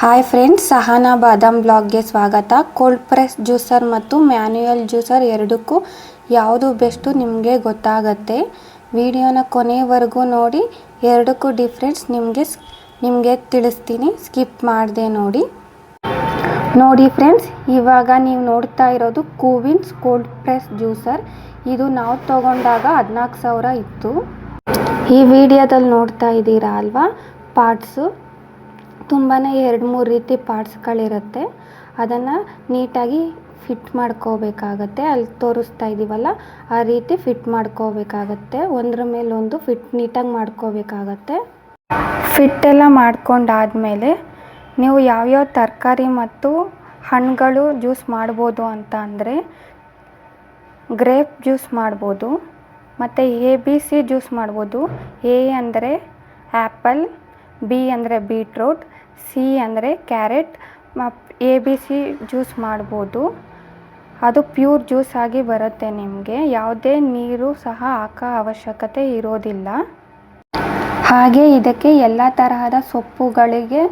Hi friends, Sahana ಬಾದಾಮ್ ಬ್ಲಾಗ್ಗೆ ಸ್ವಾಗತ. Cold press juicer ಮತ್ತು manual juicer ಎರಡಕ್ಕೂ ಯಾವುದು ಬೆಸ್ಟು ನಿಮಗೆ ಗೊತ್ತಾಗತ್ತೆ. ವಿಡಿಯೋನ ಕೊನೆಯವರೆಗೂ ನೋಡಿ. ಎರಡಕ್ಕೂ ಡಿಫ್ರೆನ್ಸ್ ನಿಮಗೆ ತಿಳಿಸ್ತೀನಿ, ಸ್ಕಿಪ್ ಮಾಡದೆ ನೋಡಿ. ನೋಡಿ ಫ್ರೆಂಡ್ಸ್, ಇವಾಗ ನೀವು ನೋಡ್ತಾ ಇರೋದು ಕೂವಿನ್ಸ್ ಕೋಲ್ಡ್ ಪ್ರೆಸ್ ಜ್ಯೂಸರ್. ಇದು ನಾವು ತಗೊಂಡಾಗ 14,000 ಇತ್ತು. ಈ ವಿಡಿಯೋದಲ್ಲಿ ನೋಡ್ತಾ ಇದ್ದೀರಾ ಅಲ್ವಾ, ಪಾರ್ಟ್ಸು ತುಂಬಾ 2-3 ರೀತಿ ಪಾರ್ಟ್ಸ್ಗಳಿರುತ್ತೆ. ಅದನ್ನು ನೀಟಾಗಿ ಫಿಟ್ ಮಾಡ್ಕೋಬೇಕಾಗತ್ತೆ. ಅಲ್ಲಿ ತೋರಿಸ್ತಾ ಇದ್ದೀವಲ್ಲ, ಆ ರೀತಿ ಫಿಟ್ ಮಾಡ್ಕೋಬೇಕಾಗತ್ತೆ. ಒಂದ್ರ ಮೇಲೆ ಒಂದು ಫಿಟ್ ನೀಟಾಗಿ ಮಾಡ್ಕೋಬೇಕಾಗತ್ತೆ. ಫಿಟ್ ಎಲ್ಲ ಮಾಡ್ಕೊಂಡಾದಮೇಲೆ ನೀವು ಯಾವ್ಯಾವ ತರಕಾರಿ ಮತ್ತು ಹಣ್ಣುಗಳು ಜ್ಯೂಸ್ ಮಾಡ್ಬೋದು ಅಂತ ಅಂದರೆ, ಗ್ರೇಪ್ ಜ್ಯೂಸ್ ಮಾಡ್ಬೋದು, ಮತ್ತು ABC ಜ್ಯೂಸ್ ಮಾಡ್ಬೋದು. A ಅಂದರೆ ಆ್ಯಪಲ್, B ಅಂದರೆ ಬೀಟ್ರೂಟ್, C ಅಂದರೆ ಕ್ಯಾರೆಟ್. ABC ಜ್ಯೂಸ್ ಮಾಡ್ಬೋದು. ಅದು ಪ್ಯೂರ್ ಜ್ಯೂಸ್ ಆಗಿ ಬರುತ್ತೆ. ನಿಮಗೆ ಯಾವುದೇ ನೀರು ಸಹ ಹಾಕೋ ಅವಶ್ಯಕತೆ ಇರೋದಿಲ್ಲ. ಹಾಗೆ ಇದಕ್ಕೆ ಎಲ್ಲ ತರಹದ ಸೊಪ್ಪುಗಳಿಗೆ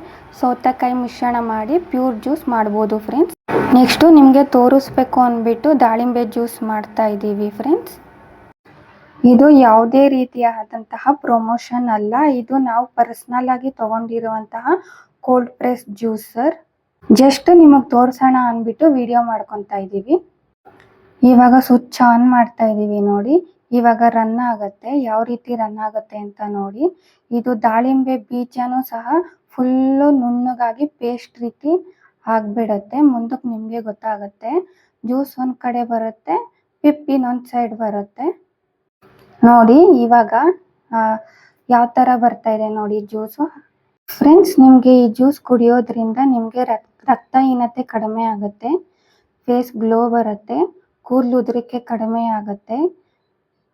ಸೌತೆಕಾಯಿ ಮಿಶ್ರಣ ಮಾಡಿ ಪ್ಯೂರ್ ಜ್ಯೂಸ್ ಮಾಡ್ಬೋದು ಫ್ರೆಂಡ್ಸ್. ನೆಕ್ಸ್ಟು ನಿಮಗೆ ತೋರಿಸ್ಬೇಕು ಅಂದ್ಬಿಟ್ಟು ದಾಳಿಂಬೆ ಜ್ಯೂಸ್ ಮಾಡ್ತಾ ಇದ್ದೀವಿ ಫ್ರೆಂಡ್ಸ್. ಇದು ಯಾವುದೇ ರೀತಿಯಾದಂತಹ ಪ್ರಮೋಷನ್ ಅಲ್ಲ. ಇದು ನಾವು ಪರ್ಸ್ನಲ್ ಆಗಿ ತಗೊಂಡಿರುವಂತಹ ಕೋಲ್ಡ್ ಪ್ರೆಸ್ ಜ್ಯೂಸರ್. ಜಸ್ಟ್ ನಿಮಗೆ ತೋರಿಸೋಣ ಅಂದ್ಬಿಟ್ಟು ವಿಡಿಯೋ ಮಾಡ್ಕೊತಾ ಇದ್ದೀವಿ. ಇವಾಗ ಸ್ವಿಚ್ ಆನ್ ಮಾಡ್ತಾ ಇದ್ದೀವಿ ನೋಡಿ. ಇವಾಗ ರನ್ ಆಗುತ್ತೆ. ಯಾವ ರೀತಿ ರನ್ ಆಗುತ್ತೆ ಅಂತ ನೋಡಿ. ಇದು ದಾಳಿಂಬೆ ಬೀಜನೂ ಸಹ ಫುಲ್ಲು ನುಣ್ಣಗಾಗಿ ಪೇಸ್ಟ್ ರೀತಿ ಆಗಿಬಿಡುತ್ತೆ. ಮುಂದಕ್ಕೆ ನಿಮಗೆ ಗೊತ್ತಾಗುತ್ತೆ. ಜ್ಯೂಸ್ ಒಂದು ಕಡೆ ಬರುತ್ತೆ, ಪಿಪ್ ಇನ್ನೊಂದು ಸೈಡ್ ಬರುತ್ತೆ ನೋಡಿ. ಇವಾಗ ಯಾವ ಥರ ಬರ್ತಾ ಇದೆ ನೋಡಿ ಜ್ಯೂಸು ಫ್ರೆಂಡ್ಸ್. ನಿಮಗೆ ಈ ಜ್ಯೂಸ್ ಕುಡಿಯೋದ್ರಿಂದ ನಿಮಗೆ ರಕ್ತಹೀನತೆ ಕಡಿಮೆ ಆಗುತ್ತೆ, ಫೇಸ್ ಗ್ಲೋ ಬರುತ್ತೆ, ಕೂದಲು ಉದುರಿಕೆ ಕಡಿಮೆ ಆಗುತ್ತೆ,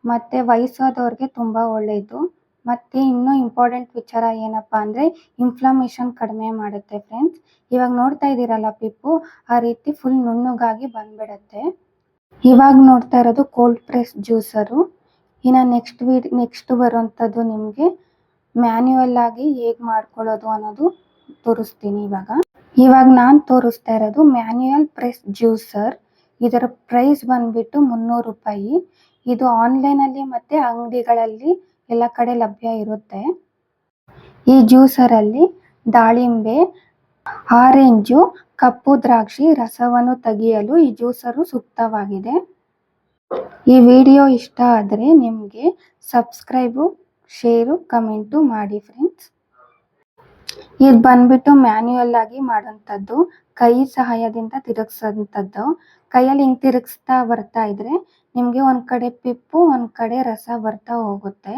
ಮತ್ತು ವಯಸ್ಸಾದವ್ರಿಗೆ ತುಂಬ ಒಳ್ಳೆಯದು. ಮತ್ತು ಇನ್ನೂ ಇಂಪಾರ್ಟೆಂಟ್ ವಿಚಾರ ಏನಪ್ಪ ಅಂದರೆ, ಇನ್ಫ್ಲಮೇಷನ್ ಕಡಿಮೆ ಮಾಡುತ್ತೆ ಫ್ರೆಂಡ್ಸ್. ಇವಾಗ ನೋಡ್ತಾ ಇದ್ದೀರಲ್ಲ ಪಿಪ್ಪು, ಆ ರೀತಿ ಫುಲ್ ನುಣ್ಣಗಾಗಿ ಬಂದ್ಬಿಡುತ್ತೆ. ಇವಾಗ ನೋಡ್ತಾ ಇರೋದು ಕೋಲ್ಡ್ ಪ್ರೆಸ್ ಜ್ಯೂಸರು. ಇನ್ನು ನೆಕ್ಸ್ಟ್ ಬರುವಂಥದ್ದು ನಿಮಗೆ ಮ್ಯಾನ್ಯುಯಲ್ ಆಗಿ ಹೇಗೆ ಮಾಡ್ಕೊಳ್ಳೋದು ಅನ್ನೋದು ತೋರಿಸ್ತೀನಿ. ಇವಾಗ ನಾನು ತೋರಿಸ್ತಾ ಇರೋದು ಮ್ಯಾನ್ಯುಯಲ್ ಪ್ರೆಸ್ ಜ್ಯೂಸರ್. ಇದರ ಪ್ರೈಸ್ ಬಂದ್ಬಿಟ್ಟು 300 ರೂಪಾಯಿ. ಇದು ಆನ್ಲೈನಲ್ಲಿ ಮತ್ತು ಅಂಗಡಿಗಳಲ್ಲಿ ಎಲ್ಲ ಕಡೆ ಲಭ್ಯ ಇರುತ್ತೆ. ಈ ಜ್ಯೂಸರಲ್ಲಿ ದಾಳಿಂಬೆ, ಆರೆಂಜು, ಕಪ್ಪು ದ್ರಾಕ್ಷಿ ರಸವನ್ನು ತೆಗೆಯಲು ಈ ಜ್ಯೂಸರು ಸೂಕ್ತವಾಗಿದೆ. ಈ ವಿಡಿಯೋ ಇಷ್ಟ ಆದರೆ ನಿಮಗೆ ಸಬ್ಸ್ಕ್ರೈಬು, ಶೇರು, ಕಮೆಂಟು ಮಾಡಿ ಫ್ರೆಂಡ್ಸ್. ಇದು ಬಂದ್ಬಿಟ್ಟು ಮ್ಯಾನ್ಯುಯಲ್ ಆಗಿ ಮಾಡೋಂಥದ್ದು, ಕೈ ಸಹಾಯದಿಂದ ತಿರುಗಿಸೋಂಥದ್ದು. ಕೈಯಲ್ಲಿ ಹಿಂಗೆ ತಿರುಗಿಸ್ತಾ ಬರ್ತಾ ಇದ್ರೆ ನಿಮಗೆ ಒಂದು ಕಡೆ ಪಿಪ್ಪು, ಒಂದು ಕಡೆ ರಸ ಬರ್ತಾ ಹೋಗುತ್ತೆ.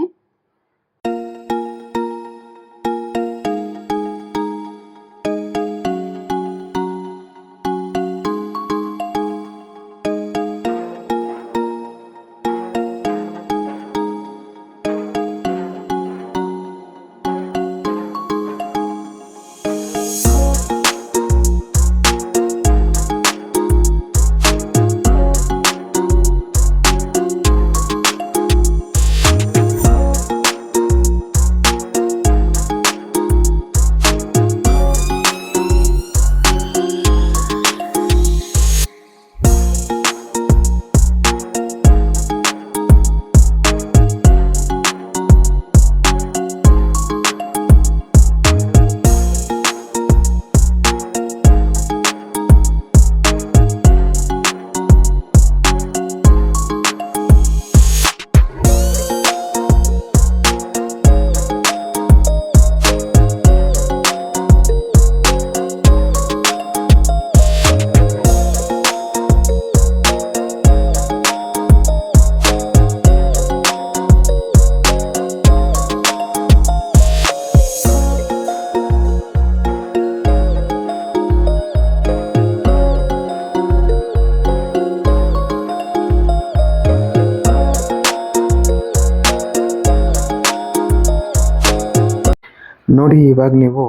ನೋಡಿ, ಇವಾಗ ನೀವು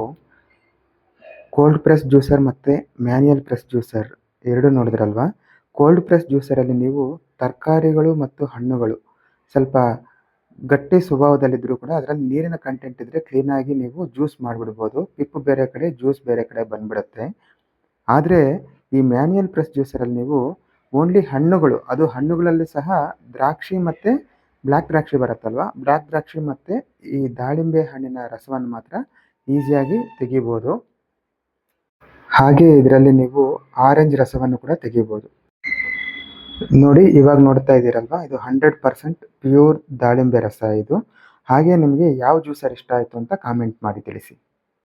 ಕೋಲ್ಡ್ ಪ್ರೆಸ್ ಜ್ಯೂಸರ್ ಮತ್ತು ಮ್ಯಾನ್ಯುಯಲ್ ಪ್ರೆಸ್ ಜ್ಯೂಸರ್ ಎರಡು ನೋಡಿದ್ರಲ್ವಾ. ಕೋಲ್ಡ್ ಪ್ರೆಸ್ ಜ್ಯೂಸರಲ್ಲಿ ನೀವು ತರಕಾರಿಗಳು ಮತ್ತು ಹಣ್ಣುಗಳು ಸ್ವಲ್ಪ ಗಟ್ಟಿ ಸ್ವಭಾವದಲ್ಲಿದ್ದರೂ ಕೂಡ ಅದರಲ್ಲಿ ನೀರಿನ ಕಂಟೆಂಟ್ ಇದ್ದರೆ ಕ್ಲೀನಾಗಿ ನೀವು ಜ್ಯೂಸ್ ಮಾಡಿಬಿಡ್ಬೋದು. ಪಿಪ್ಪು ಬೇರೆ ಕಡೆ, ಜ್ಯೂಸ್ ಬೇರೆ ಕಡೆ ಬಂದ್ಬಿಡುತ್ತೆ. ಆದರೆ ಈ ಮ್ಯಾನ್ಯುಯಲ್ ಪ್ರೆಸ್ ಜ್ಯೂಸರಲ್ಲಿ ನೀವು ಓನ್ಲಿ ಹಣ್ಣುಗಳು, ಅದು ಹಣ್ಣುಗಳಲ್ಲಿ ಸಹ ದ್ರಾಕ್ಷಿ ಮತ್ತು ಬ್ಲ್ಯಾಕ್ ದ್ರಾಕ್ಷಿ ಬರುತ್ತಲ್ವ, ಬ್ಲ್ಯಾಕ್ ದ್ರಾಕ್ಷಿ ಮತ್ತು ಈ ದಾಳಿಂಬೆ ಹಣ್ಣಿನ ರಸವನ್ನು ಮಾತ್ರ ಈಸಿಯಾಗಿ ತೆಗಿಬೋದು. ಹಾಗೆ ಇದರಲ್ಲಿ ನೀವು ಆರೆಂಜ್ ರಸವನ್ನು ಕೂಡ ತೆಗಿಬೋದು. ನೋಡಿ, ಇವಾಗ ನೋಡ್ತಾ ಇದ್ದೀರಲ್ವ, ಇದು 100% ಪ್ಯೂರ್ ದಾಳಿಂಬೆ ರಸ ಇದು. ಹಾಗೆ ನಿಮಗೆ ಯಾವ ಜ್ಯೂಸರ್ ಇಷ್ಟ ಆಯಿತು ಅಂತ ಕಾಮೆಂಟ್ ಮಾಡಿ ತಿಳಿಸಿ.